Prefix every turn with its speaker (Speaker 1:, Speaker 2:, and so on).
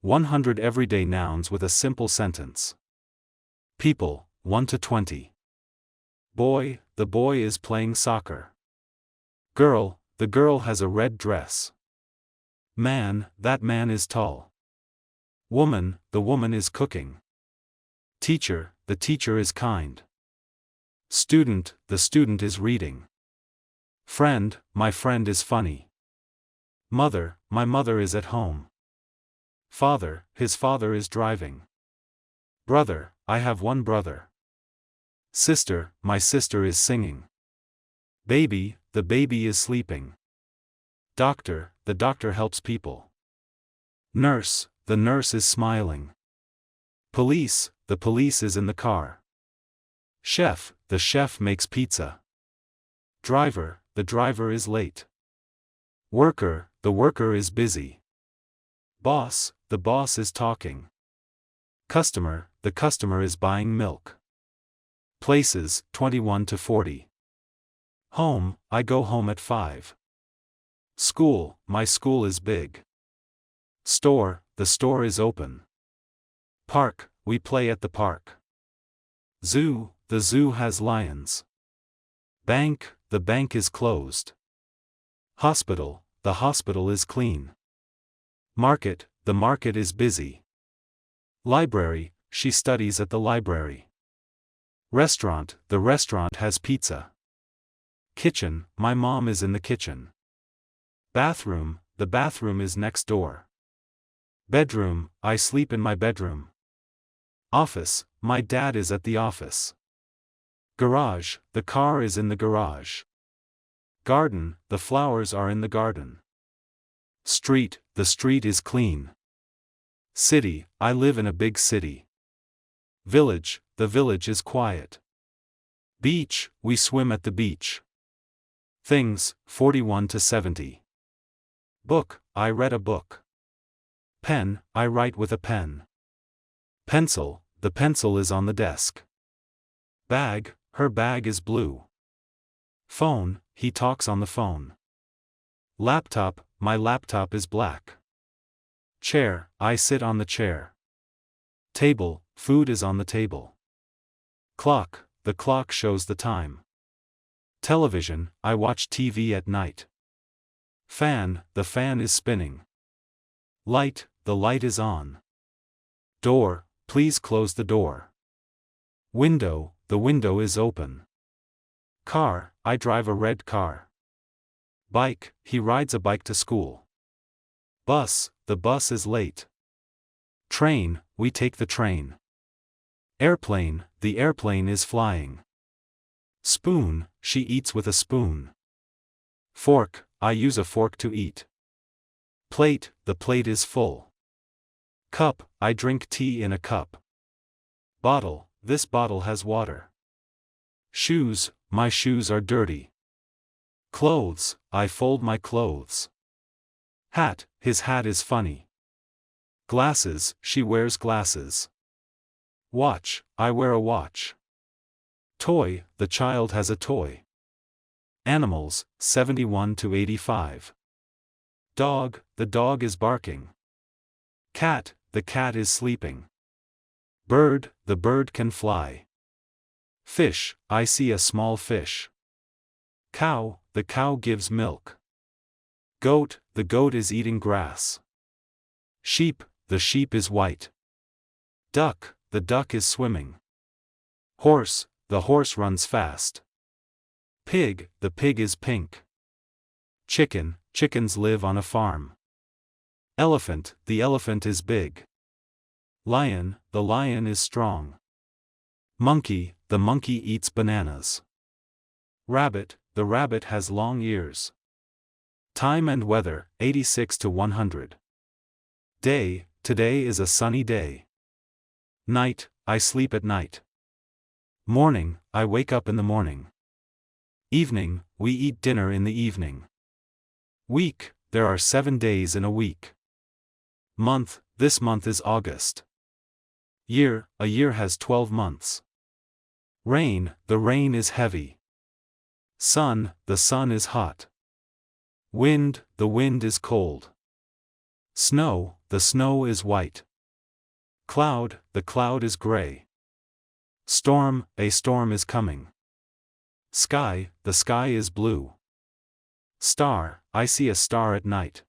Speaker 1: 100 everyday nouns with a simple sentence. People, 1 to 20. Boy, the boy is playing soccer. Girl, the girl has a red dress. Man, that man is tall. Woman, the woman is cooking. Teacher, the teacher is kind. Student, the student is reading. Friend, my friend is funny. Mother, my mother is at home. Father, his father is driving. Brother, I have one brother. Sister, my sister is singing. Baby, the baby is sleeping. Doctor, the doctor helps people. Nurse, the nurse is smiling. Police, the police is in the car. Chef, the chef makes pizza. Driver, the driver is late. Worker, the worker is busy. Boss, the boss is talking. Customer, the customer is buying milk. Places, 21 to 40. Home, I go home at 5. School, my school is big. Store, the store is open. Park, we play at the park. Zoo, the zoo has lions. Bank, the bank is closed. Hospital, the hospital is clean. Market, the market is busy. Library, she studies at the library. Restaurant, the restaurant has pizza. Kitchen, my mom is in the kitchen. Bathroom, the bathroom is next door. Bedroom, I sleep in my bedroom. Office, my dad is at the office. Garage, the car is in the garage. Garden, the flowers are in the garden. Street, the street is clean. City, I live in a big city. Village, the village is quiet. Beach, we swim at the beach. Things, 41 to 70. Book, I read a book. Pen, I write with a pen. Pencil, the pencil is on the desk. Bag, her bag is blue. Phone, he talks on the phone. Laptop, my laptop is black. Chair, I sit on the chair. Table, food is on the table. Clock, the clock shows the time. Television, I watch TV at night. Fan, the fan is spinning. Light, the light is on. Door, please close the door. Window, the window is open. Car, I drive a red car. Bike, he rides a bike to school. Bus, the bus is late. Train, we take the train. Airplane, the airplane is flying. Spoon, she eats with a spoon. Fork, I use a fork to eat. Plate, the plate is full. Cup, I drink tea in a cup. Bottle, this bottle has water. Shoes, my shoes are dirty. Clothes, I fold my clothes. Hat, his hat is funny. Glasses, she wears glasses. Watch, I wear a watch. Toy, the child has a toy. Animals, 71 to 85. Dog, the dog is barking. Cat, the cat is sleeping. Bird, the bird can fly. Fish, I see a small fish. Cow, the cow gives milk. Goat, the goat is eating grass. Sheep, the sheep is white. Duck, the duck is swimming. Horse, the horse runs fast. Pig, the pig is pink. Chicken, chickens live on a farm. Elephant, the elephant is big. Lion, the lion is strong. Monkey, the monkey eats bananas. Rabbit, the rabbit has long ears. Time and weather, 86 to 100. Day, today is a sunny day. Night, I sleep at night. Morning, I wake up in the morning. Evening, we eat dinner in the evening. Week, there are 7 days in a week. Month, this month is August. Year, a year has 12 months. Rain, the rain is heavy. Sun, the sun is hot. Wind, the wind is cold. Snow, the snow is white. Cloud, the cloud is gray. Storm, a storm is coming. Sky, the sky is blue. Star, I see a star at night.